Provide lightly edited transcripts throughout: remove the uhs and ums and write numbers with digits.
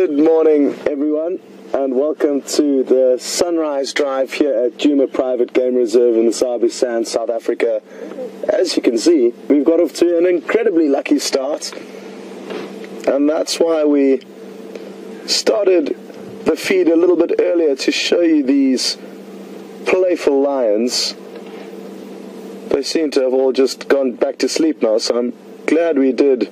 Good morning, everyone, and welcome to the sunrise drive here at Nkuhuma Private Game Reserve in the Sabi Sand, South Africa. As you can see, we've got off to an incredibly lucky start, and that's why we started the feed a little bit earlier to show you these playful lions. They seem to have all just gone back to sleep now, so I'm glad we did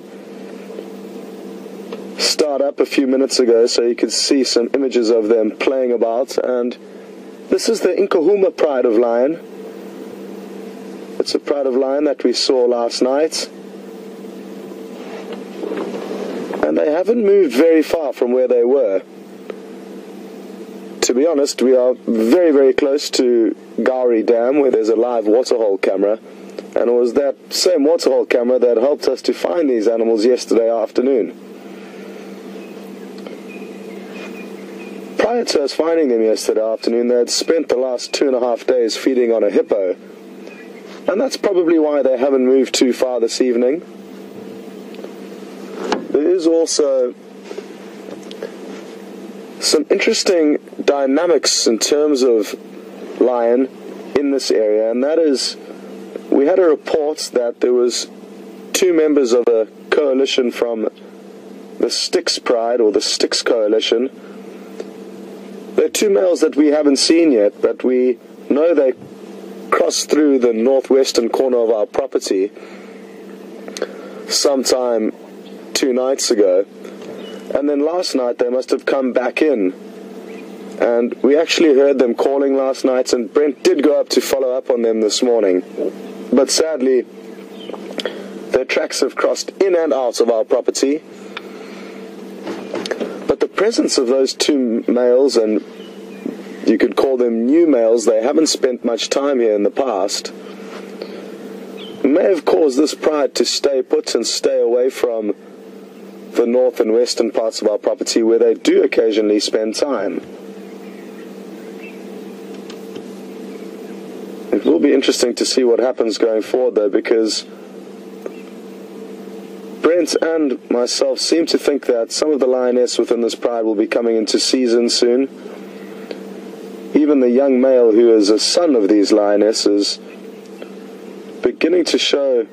start up a few minutes ago so you could see some images of them playing about. And this is the Nkuhuma pride of lion. It's a pride of lion that we saw last night, and they haven't moved very far from where they were. To be honest, we are very, very close to Gowrie Dam, where there's a live waterhole camera, and it was that same waterhole camera that helped us to find these animals yesterday afternoon. Prior to us finding them yesterday afternoon, they had spent the last 2.5 days feeding on a hippo, and that's probably why they haven't moved too far this evening. There is also some interesting dynamics in terms of lion in this area, and that is, we had a report that there was 2 members of a coalition from the Styx Pride, or the Styx Coalition. They're 2 males that we haven't seen yet, but we know they crossed through the northwestern corner of our property sometime 2 nights ago, and then last night they must have come back in, and we actually heard them calling last night, and Brent did go up to follow up on them this morning, but sadly their tracks have crossed in and out of our property. But the presence of those 2 males, and you could call them new males, they haven't spent much time here in the past, may have caused this pride to stay put and stay away from the north and western parts of our property, where they do occasionally spend time. It will be interesting to see what happens going forward, though, because Brent and myself seem to think that some of the lioness within this pride will be coming into season soon. Even the young male, who is a son of these lionesses, beginning to show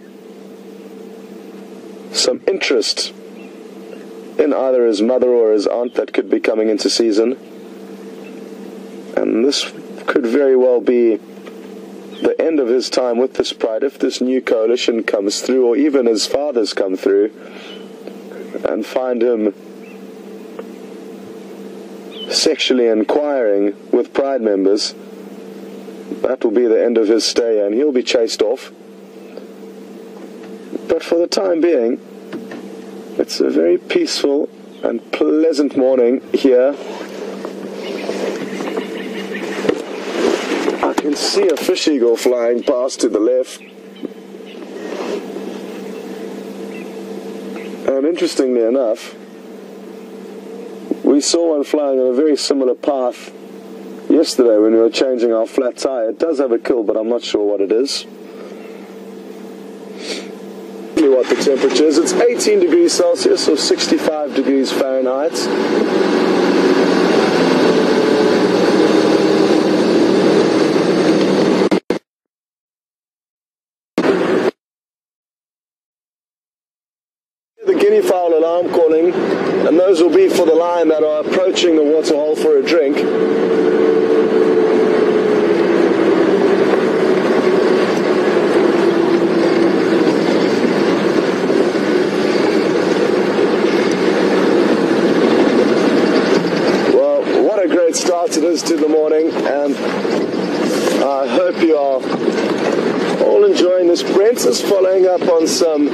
some interest in either his mother or his aunt that could be coming into season. And this could very well be the end of his time with this pride if this new coalition comes through, or even his fathers come through and find him sexually inquiring with pride members. That will be the end of his stay, and he'll be chased off. But for the time being, it's a very peaceful and pleasant morning here. I can see a fish eagle flying past to the left. And interestingly enough, we saw one flying on a very similar path yesterday when we were changing our flat tire. It does have a kill, but I'm not sure what it is. What the temperature is. It's 18 degrees Celsius or 65 degrees Fahrenheit. The guinea fowl alarm calling, and those will be for the lion that are approaching the waterhole for a drink. Start it is to the morning, and I hope you are all enjoying this. Brent is following up on some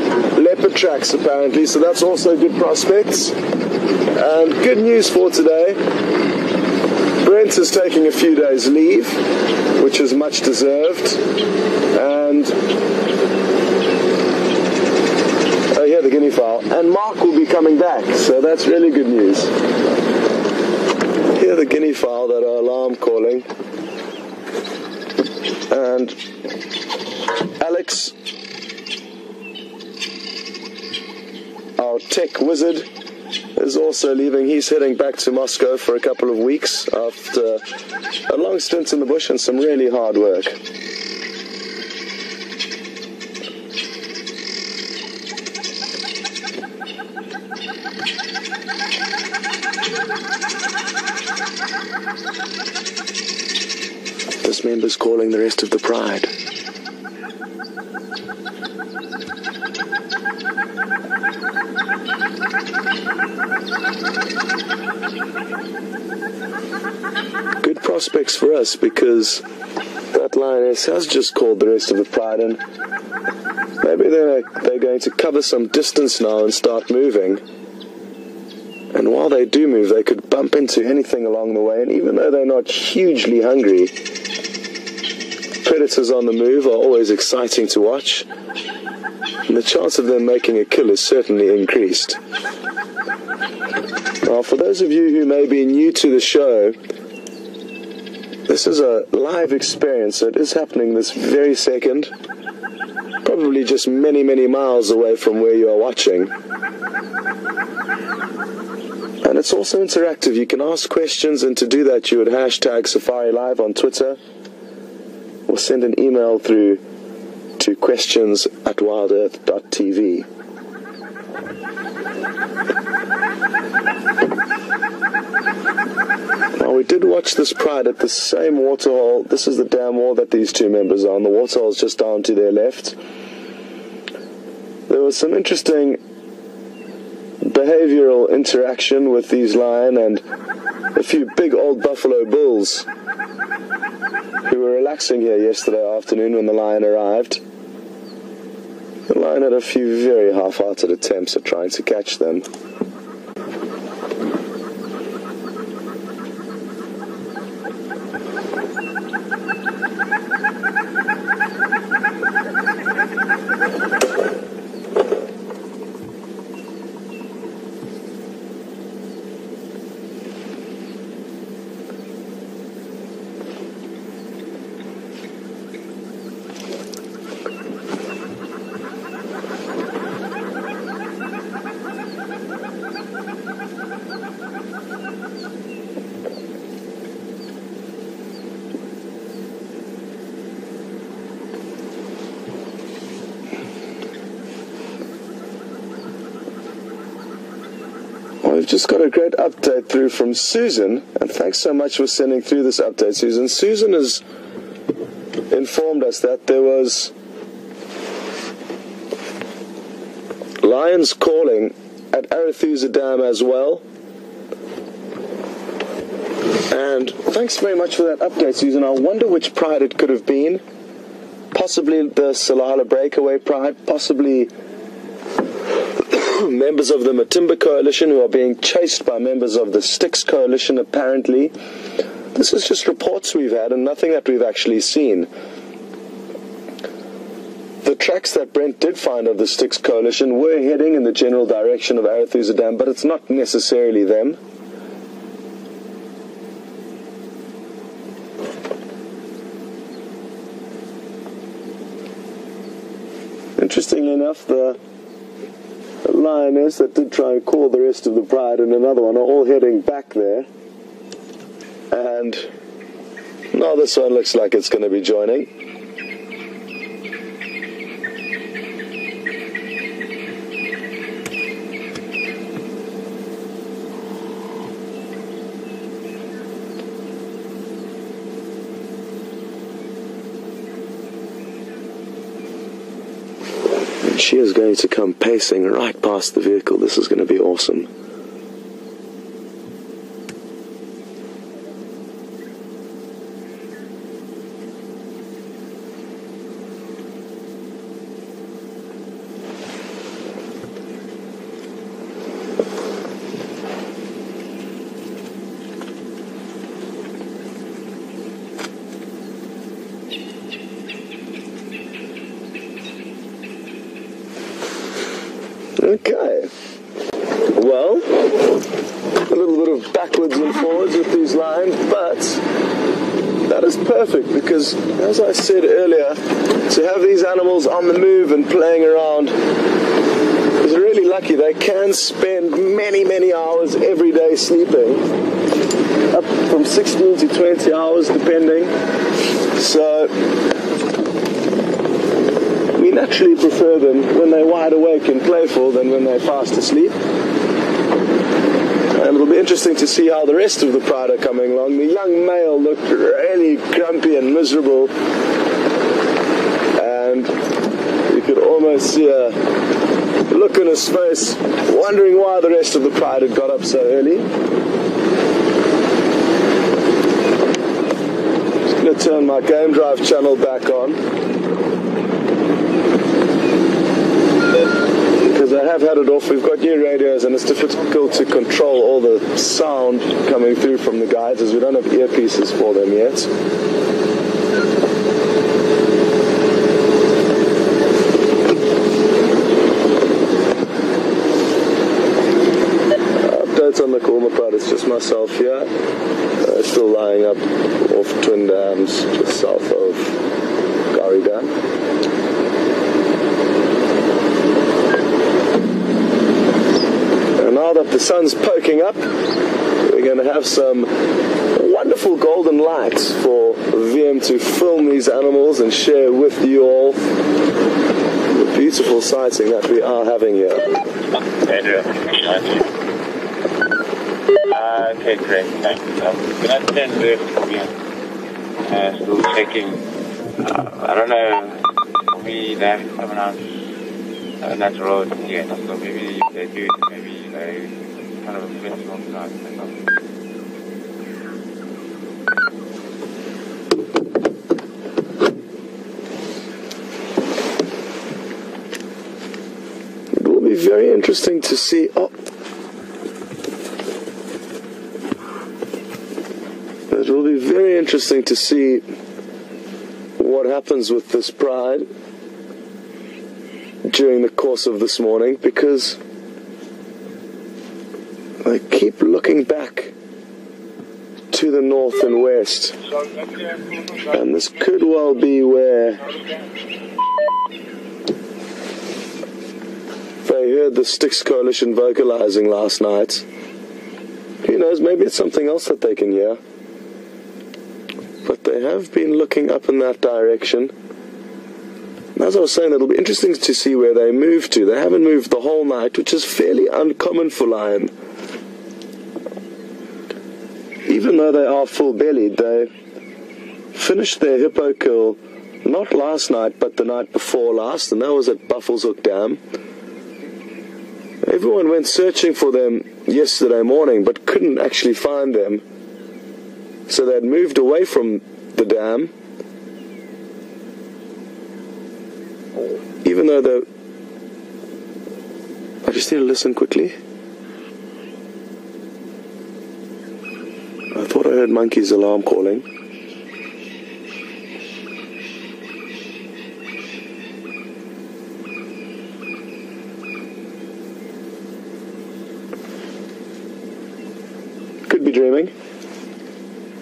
leopard tracks apparently, so that's also good prospects. And good news for today, Brent is taking a few days leave, which is much deserved, and oh yeah, the guinea fowl, and Mark will be coming back, so that's really good news. Here are the guinea fowl that are alarm calling, and Alex, our tech wizard, is also leaving. He's heading back to Moscow for a couple of weeks after a long stint in the bush and some really hard work. This member's calling the rest of the pride. Good prospects for us, because that lioness has just called the rest of the pride, and maybe they're going to cover some distance now and start moving. And while they do move, they could bump into anything along the way, and even though they're not hugely hungry, predators on the move are always exciting to watch, and the chance of them making a kill is certainly increased. Now, for those of you who may be new to the show, this is a live experience, so it is happening this very second, probably just many, many miles away from where you are watching. And it's also interactive. You can ask questions, and to do that you would hashtag Safari Live on Twitter, or send an email through to questions@wildearth.tv. Now, we did watch this pride at the same waterhole. This is the dam wall that these two members are on. The waterhole is just down to their left. There was some interesting behavioral interaction with these lion and a few big old buffalo bulls who were relaxing here yesterday afternoon when the lion arrived. The lion had a few very half-hearted attempts at trying to catch them. We've just got a great update through from Susan, and thanks so much for sending through this update, Susan. Susan has informed us that there was lions calling at Arathusa Dam as well. And thanks very much for that update, Susan. I wonder which pride it could have been. Possibly the Salala Breakaway Pride, possibly members of the Matimba Coalition who are being chased by members of the Styx Coalition, apparently. This is just reports we've had and nothing that we've actually seen. The tracks that Brent did find of the Styx Coalition were heading in the general direction of Arathusa Dam, but it's not necessarily them. Interestingly enough, the lioness that did try and call the rest of the pride and another one are all heading back there. And now this one looks like it's going to be joining. She is going to come pacing right past the vehicle. This is going to be awesome. Okay, well, a little bit of backwards and forwards with these lines, but that is perfect because, as I said earlier, to have these animals on the move and playing around is really lucky. lucky, they can spend many hours every day sleeping, up from 16 to 20 hours depending. So we naturally prefer them when they're wide awake and playful than when they're fast asleep. And it'll be interesting to see how the rest of the pride are coming along. The young male looked really grumpy and miserable, and you could almost see a look on his face, wondering why the rest of the pride had got up so early. Just going to turn my game drive channel back on, because I have had it off. We've got new radios and it's difficult to control all the sound coming through from the guides, as we don't have earpieces for them yet. Updates on the Nkuhuma pride, it's just myself here. Still lying up off Twin Dams, just south of Gari Dam. Now that the sun's poking up, we're going to have some wonderful golden lights for VM to film these animals and share with you all the beautiful sighting that we are having here. Okay, great, thanks. I'm going to send this for VM. Still checking. I don't know, maybe they haven't come around that road yet, so maybe if they do it, maybe kind of a festival start. It will be very interesting to see. It will be very interesting to see what happens with this pride during the course of this morning, because they keep looking back to the north and west, and this could well be where they heard the Styx Coalition vocalizing last night. Who knows, maybe it's something else that they can hear, but they have been looking up in that direction. As I was saying, it'll be interesting to see where they move to. They haven't moved the whole night, which is fairly uncommon for lion. Even though they are full-bellied, they finished their hippo kill not last night, but the night before last, and that was at Buffalo's Hook Dam. Everyone went searching for them yesterday morning, but couldn't actually find them. So they had moved away from the dam. Even though I just need to listen quickly. I thought I heard Monkey's alarm calling. Could be dreaming.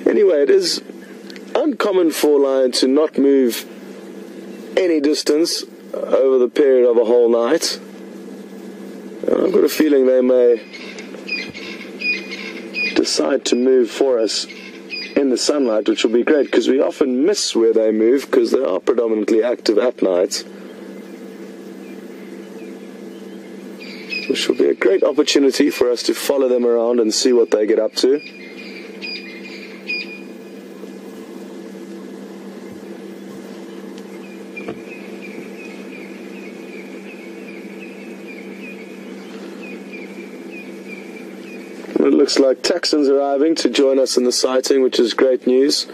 Anyway, it is uncommon for lion to not move any distance over the period of a whole night, and I've got a feeling they may decide to move for us in the sunlight, which will be great, because we often miss where they move because they are predominantly active at night, which will be a great opportunity for us to follow them around and see what they get up to. It looks like Texan's arriving to join us in the sighting, which is great news.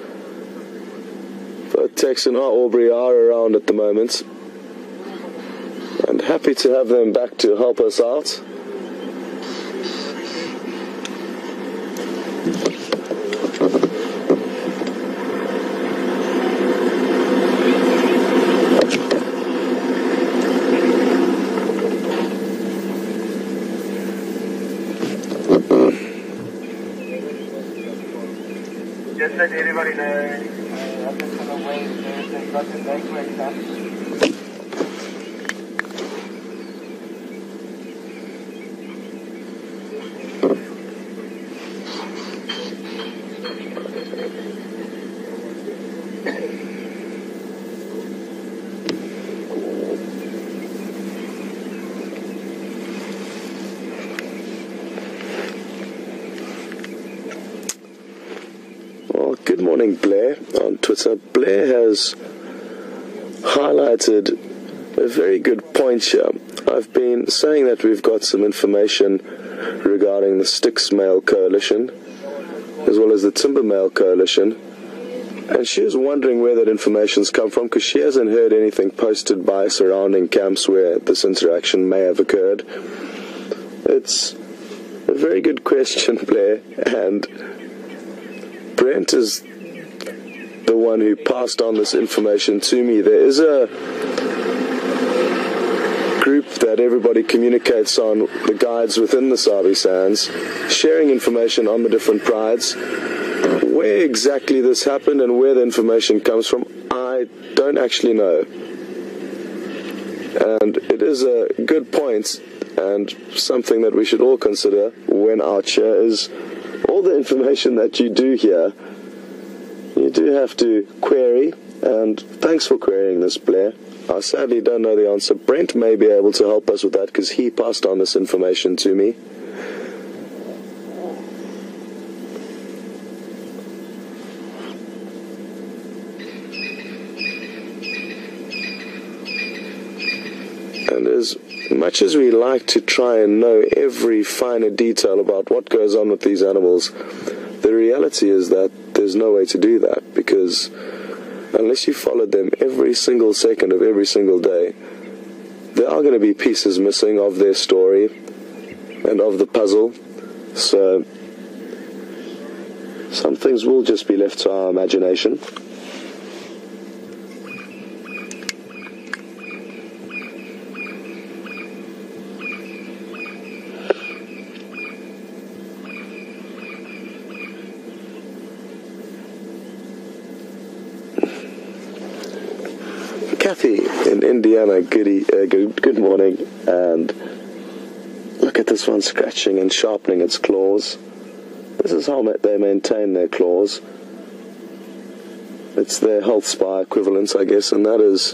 Both Texan and Aubrey are around at the moment, and happy to have them back to help us out. Just let everybody know, I'm just going to wait, they've got the network done. good morning, Blair, on Twitter. Blair has highlighted a very good point here. I've been saying that we've got some information regarding the Styx Male Coalition, as well as the Timber Male Coalition, and she is wondering where that information's come from, because she hasn't heard anything posted by surrounding camps where this interaction may have occurred. It's a very good question, Blair, and Brent is the one who passed on this information to me. There is a group that everybody communicates on, the guides within the Sabi Sands, sharing information on the different prides. Where exactly this happened and where the information comes from, I don't actually know. And it is a good point, and something that we should all consider when out here, is all the information that you do here, you do have to query, and thanks for querying this, Blair. I sadly don't know the answer. Brent may be able to help us with that, because he passed on this information to me. And as much as we like to try and know every finer detail about what goes on with these animals, the reality is that there's no way to do that, because unless you followed them every single second of every single day, there are going to be pieces missing of their story and of the puzzle. So some things will just be left to our imagination. Kathy in Indiana, good morning, and look at this one scratching and sharpening its claws. This is how they maintain their claws. It's their health spy equivalent, I guess, and that is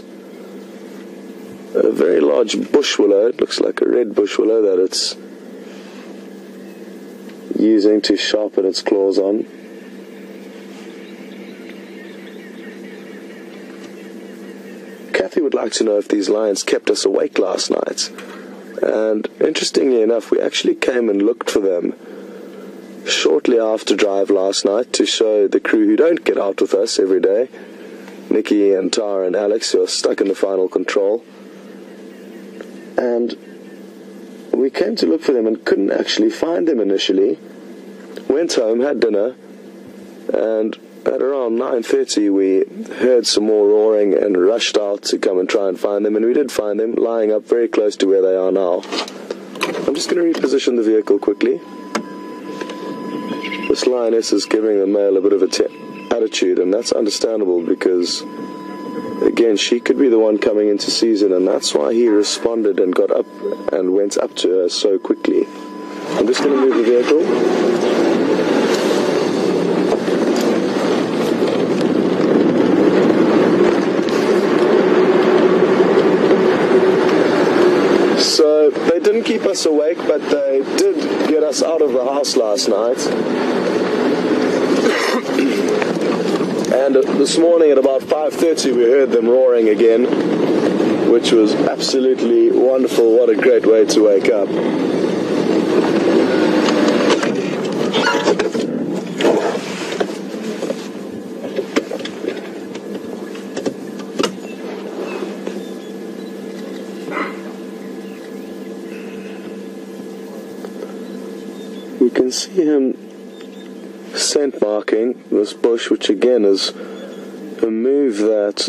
a very large bush willow. It looks like a red bush willow that it's using to sharpen its claws on. Kathy would like to know if these lions kept us awake last night. And interestingly enough, we actually came and looked for them shortly after drive last night to show the crew who don't get out with us every day, Nikki and Tara and Alex, who are stuck in the final control. And we came to look for them and couldn't actually find them initially. Went home, had dinner, and at around 9:30 we heard some more roaring and rushed out to come and try and find them, and we did find them lying up very close to where they are now. I'm just going to reposition the vehicle quickly. This lioness is giving the male a bit of a attitude, and that's understandable because, again, she could be the one coming into season, and that's why he responded and got up and went up to her so quickly. I'm just going to move the vehicle. So they didn't keep us awake, but they did get us out of the house last night. And this morning at about 5:30 we heard them roaring again, which was absolutely wonderful. What a great way to wake up. We can see him scent marking this bush, which again is a move that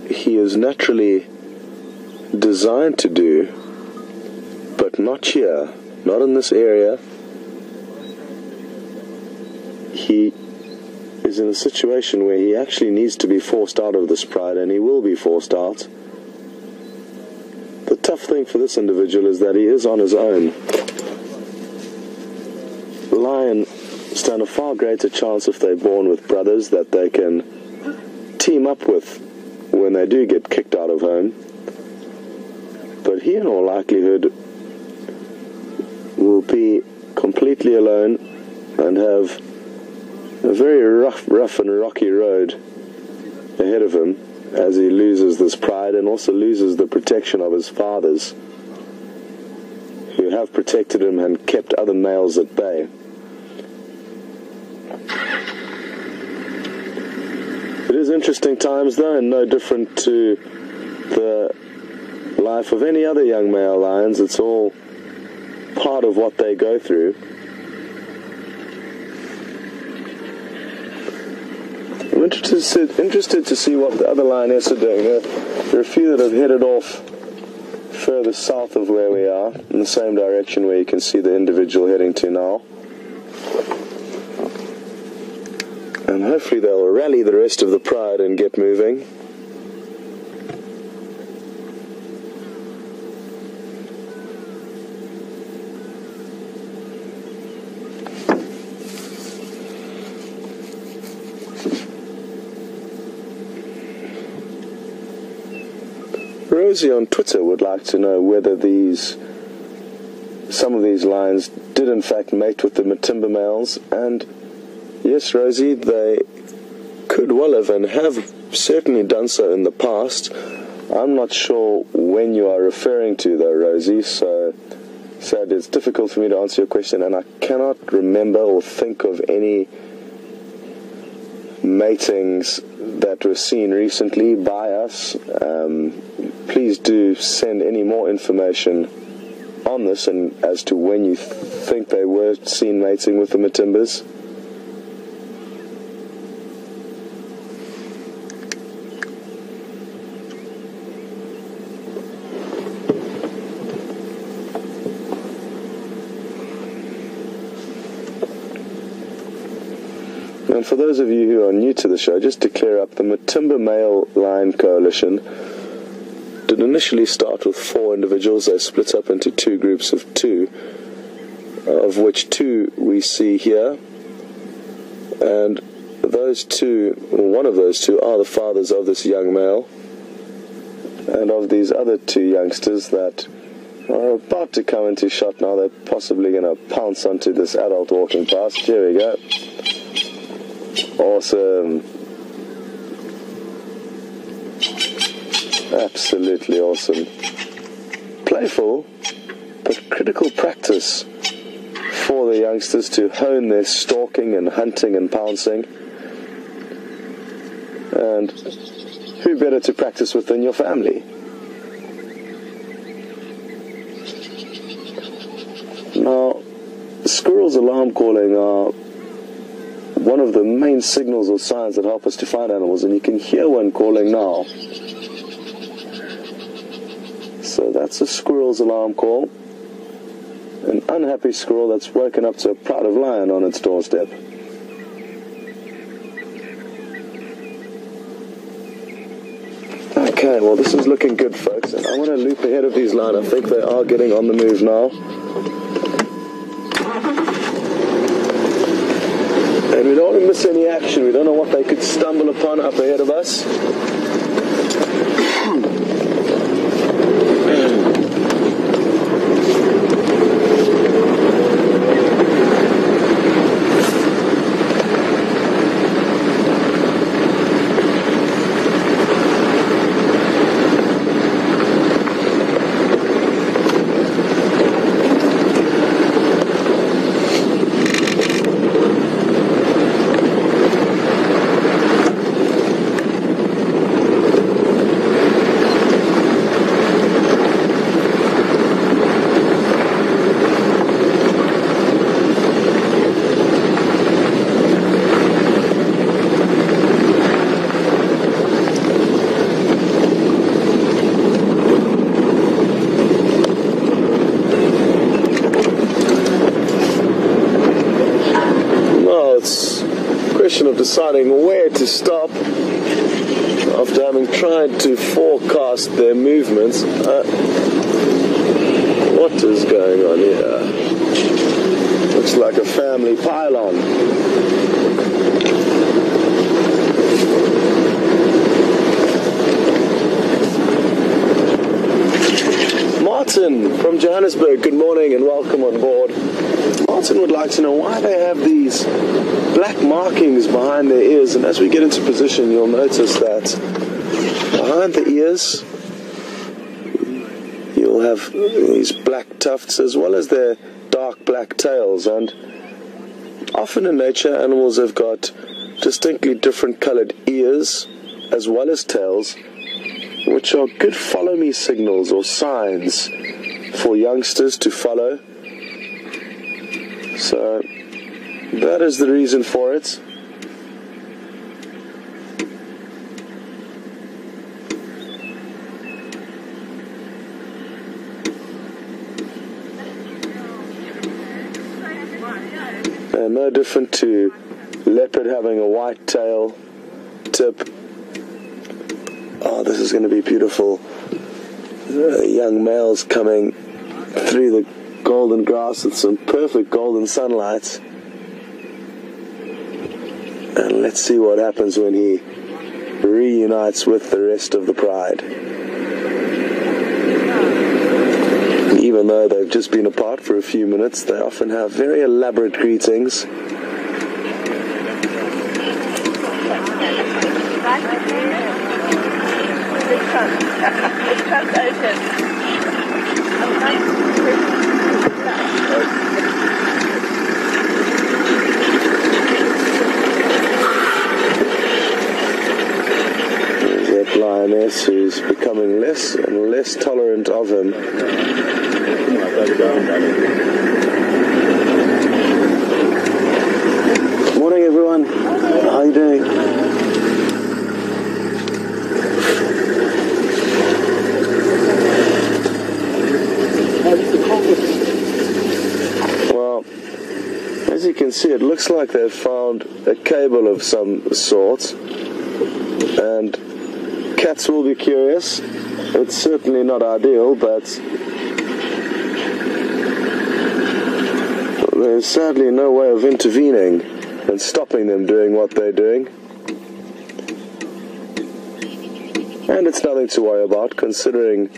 he is naturally designed to do, but not here, not in this area. He is in a situation where he actually needs to be forced out of this pride, and he will be forced out. The tough thing for this individual is that he is on his own. Lion stand a far greater chance if they're born with brothers that they can team up with when they do get kicked out of home. But he in all likelihood will be completely alone and have a very rough and rocky road ahead of him as he loses this pride and also loses the protection of his fathers, who have protected him and kept other males at bay. It is interesting times though, and no different to the life of any other young male lions. It's all part of what they go through. I'm interested to see what the other lionesses are doing. There are a few that have headed off further south of where we are, in the same direction where you can see the individual heading to now. And hopefully they'll rally the rest of the pride and get moving. Rosie on Twitter would like to know whether some of these lions did in fact mate with the Matimba males, and yes, Rosie, they could well have and have certainly done so in the past. I'm not sure when you are referring to though, Rosie, so it's difficult for me to answer your question, and I cannot remember or think of any matings that were seen recently by us. Please do send any more information on this and as to when you think they were seen mating with the Matimbas. And for those of you who are new to the show, just to clear up, the Matimba Male Lion Coalition did initially start with 4 individuals. They split up into 2 groups of 2, of which 2 we see here, and those 2, or one of those 2, are the fathers of this young male, and of these other 2 youngsters that are about to come into shot now. They're possibly going to pounce onto this adult walking past. Here we go. Awesome. Absolutely awesome. Playful, but critical practice for the youngsters to hone their stalking and hunting and pouncing. And who better to practice with than your family? Now, squirrels alarm calling are one of the main signals or signs that help us to find animals, and you can hear one calling now. So that's a squirrel's alarm call. An unhappy squirrel that's woken up to a pride of lion on its doorstep. Okay, well this is looking good, folks, and I want to loop ahead of these lions. I think they are getting on the move now. And we don't want to miss any action. We don't know what they could stumble upon up ahead of us. Of deciding where to stop after having tried to forecast their movements. What is going on here? Looks like a family pylon. Martin from Johannesburg, good morning and welcome on board. Martin would like to know why they have these black markings behind their ears, and as we get into position you'll notice that behind the ears you'll have these black tufts as well as their dark black tails. And often in nature animals have got distinctly different coloured ears as well as tails, which are good follow me signals or signs for youngsters to follow. So that is the reason for it. And no different to leopard having a white tail tip. Oh, this is going to be beautiful. Young males coming through the golden grass with some perfect golden sunlight. And let's see what happens when he reunites with the rest of the pride. Even though they've just been apart for a few minutes, they often have very elaborate greetings. There's that lioness who's becoming less and less tolerant of him. Morning everyone, how are you doing? Well, as you can see, it looks like they've found a cable of some sort, and cats will be curious. It's certainly not ideal, but there's sadly no way of intervening and stopping them doing what they're doing. And it's nothing to worry about, considering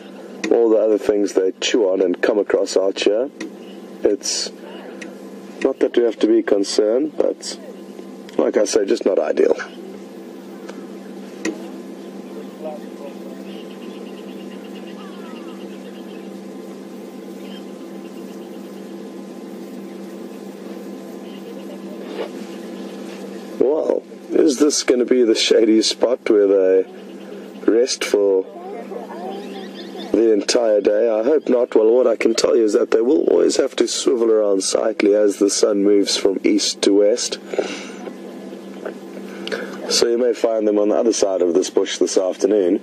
all the other things they chew on and come across out here. It's not that we have to be concerned, but like I say, just not ideal. Well, is this going to be the shady spot where they rest for the entire day? I hope not. Well, what I can tell you is that they will always have to swivel around slightly as the sun moves from east to west. So you may find them on the other side of this bush this afternoon.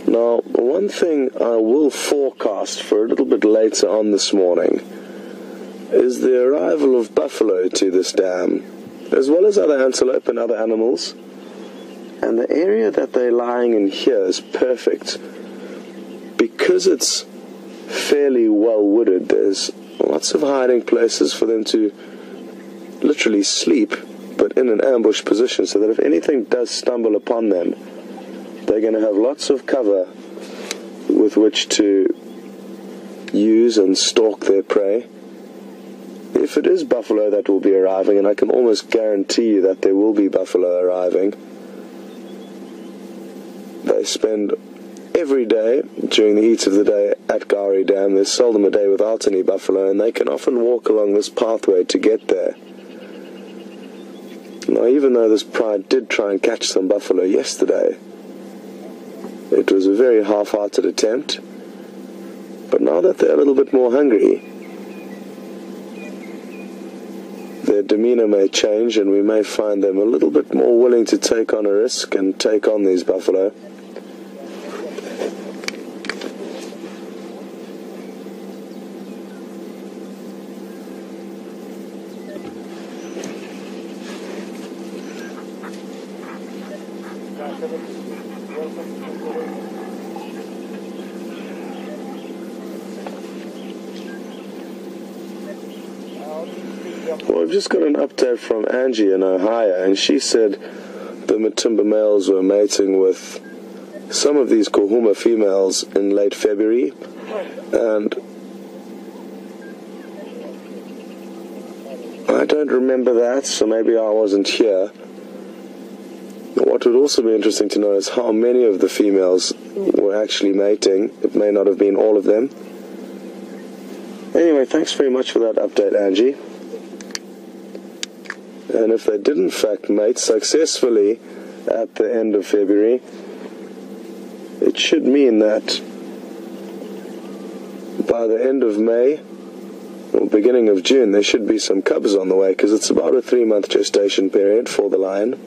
Now, one thing I will forecast for a little bit later on this morning is the arrival of buffalo to this dam, as well as other antelope and other animals. And the area that they're lying in here is perfect. Because it's fairly well wooded, there's lots of hiding places for them to literally sleep, but in an ambush position, so that if anything does stumble upon them, they're going to have lots of cover with which to use and stalk their prey. If it is buffalo that will be arriving, and I can almost guarantee you that there will be buffalo arriving, they spend every day during the heat of the day at Gowrie Dam. There's seldom a day without any buffalo, and they can often walk along this pathway to get there. Now, even though this pride did try and catch some buffalo yesterday, it was a very half-hearted attempt. But now that they're a little bit more hungry, their demeanor may change, and we may find them a little bit more willing to take on a risk and take on these buffalo. Well, I've just got an update from Angie in Ohio, and she said the Matumba males were mating with some of these Nkuhuma females in late February, and I don't remember that, so maybe I wasn't here. What would also be interesting to know is how many of the females were actually mating. It may not have been all of them. Anyway, thanks very much for that update, Angie. And if they did in fact mate successfully at the end of February, it should mean that by the end of May or beginning of June there should be some cubs on the way, because it's about a 3-month gestation period for the lion.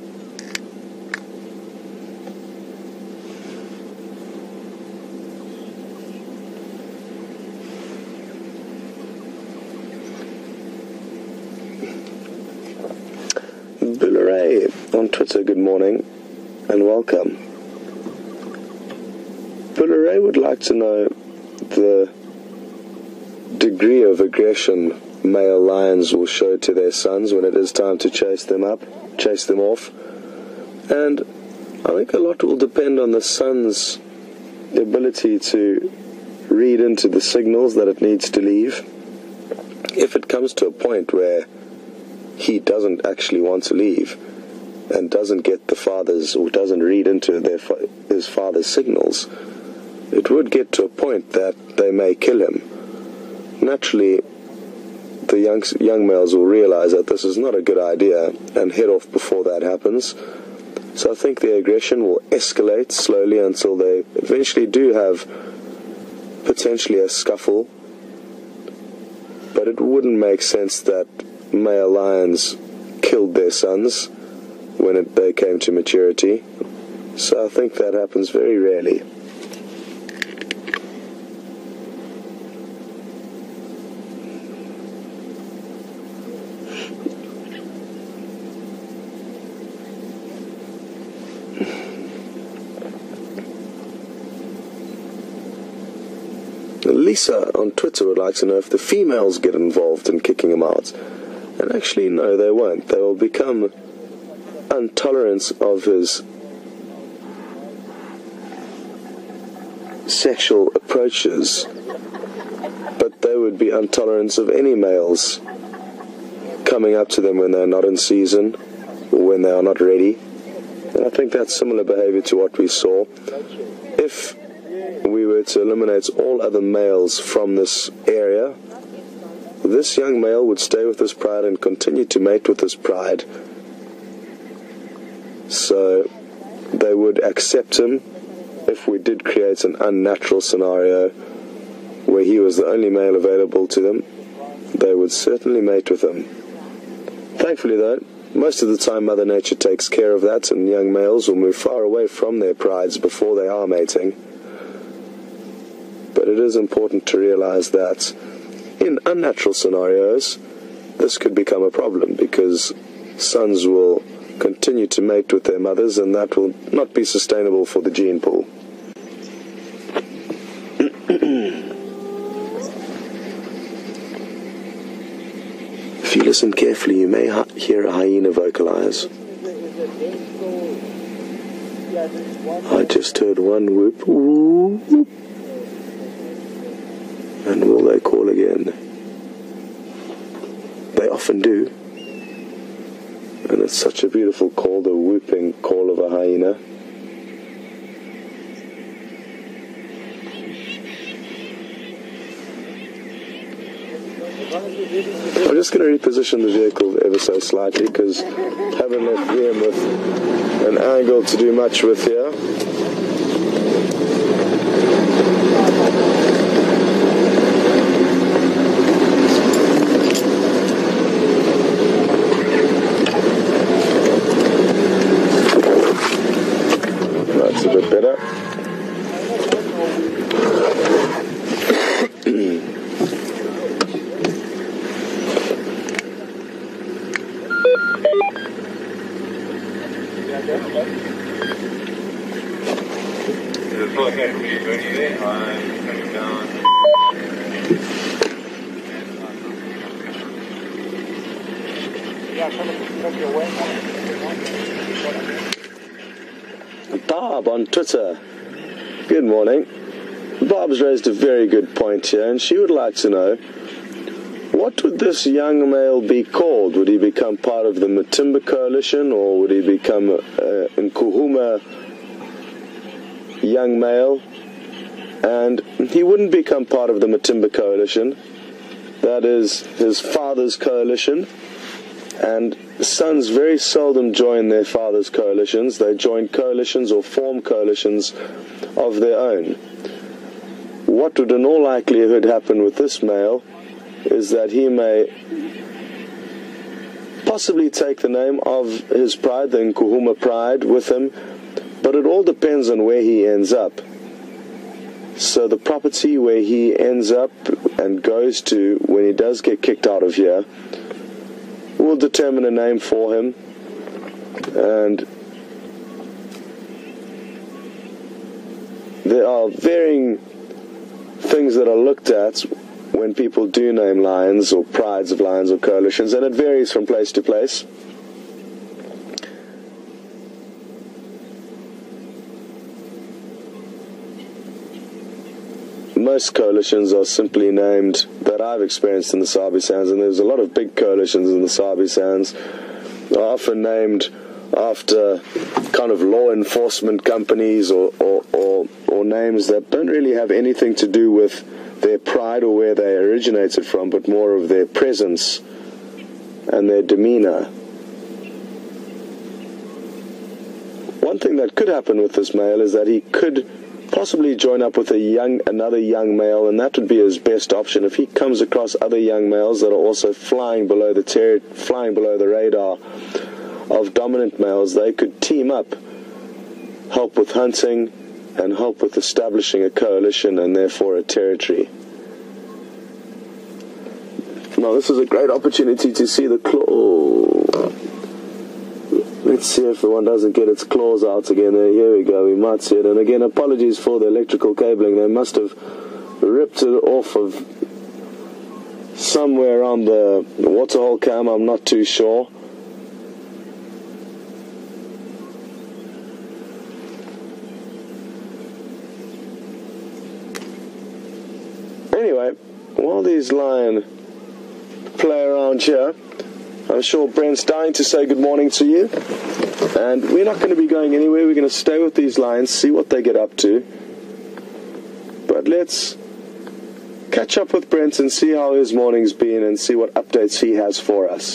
On Twitter, good morning and welcome. Bulleray would like to know the degree of aggression male lions will show to their sons when it is time to chase them off. And I think a lot will depend on the son's ability to read into the signals that it needs to leave. If it comes to a point where he doesn't actually want to leave and doesn't get the father's, or doesn't read into his father's signals, it would get to a point that they may kill him. Naturally, the young males will realize that this is not a good idea and head off before that happens. So I think the aggression will escalate slowly until they eventually do have potentially a scuffle. But it wouldn't make sense that male lions killed their sons when they came to maturity. So I think that happens very rarely. Lisa on Twitter would like to know if the females get involved in kicking him out. And actually, no, they won't. They will become intolerant of his sexual approaches, but they would be intolerant of any males coming up to them when they're not in season or when they are not ready. And I think that's similar behavior to what we saw. If we were to eliminate all other males from this area, this young male would stay with his pride and continue to mate with his pride. So they would accept him. If we did create an unnatural scenario where he was the only male available to them, they would certainly mate with him. Thankfully though, most of the time Mother Nature takes care of that, and young males will move far away from their prides before they are mating. But it is important to realize that in unnatural scenarios, this could become a problem, because sons will continue to mate with their mothers, and that will not be sustainable for the gene pool. If you listen carefully, you may hear a hyena vocalize. I just heard one whoop. Whoop. And will they call again? They often do. And it's such a beautiful call, the whooping call of a hyena. I'm just going to reposition the vehicle ever so slightly, because haven't left Liam with an angle to do much with here. That's a bit better. report that we ready there. Coming down. Bob on Twitter. Good morning. Bob's raised a very good point here, and she would like to know, what would this young male be called? Would he become part of the Matimba coalition, or would he become Nkuhuma young male? And he wouldn't become part of the Matimba coalition. That is his father's coalition, and sons very seldom join their father's coalitions. They join coalitions or form coalitions of their own. What would in all likelihood happen with this male is that he may possibly take the name of his pride, the Nkuhuma pride, with him, but it all depends on where he ends up. So the property where he ends up and goes to when he does get kicked out of here will determine a name for him, and there are varying things that are looked at when people do name lions or prides of lions or coalitions, and it varies from place to place. Most coalitions are simply named, that I've experienced in the Sabi Sands, and there's a lot of big coalitions in the Sabi Sands, are often named after kind of law enforcement companies or names that don't really have anything to do with their pride or where they originated from, but more of their presence and their demeanor. One thing that could happen with this male is that he could possibly join up with another young male, and that would be his best option. If he comes across other young males that are also flying below the radar of dominant males, they could team up, help with hunting, and help with establishing a coalition and therefore a territory. Now this is a great opportunity to see the claw. Let's see if the one doesn't get its claws out again. Here we go, we might see it. And again, apologies for the electrical cabling. They must have ripped it off of somewhere around the waterhole cam, I'm not too sure. Anyway, while these lions play around here, I'm sure Brent's dying to say good morning to you, and we're not going to be going anywhere. We're going to stay with these lions, see what they get up to, but let's catch up with Brent and see how his morning's been and see what updates he has for us.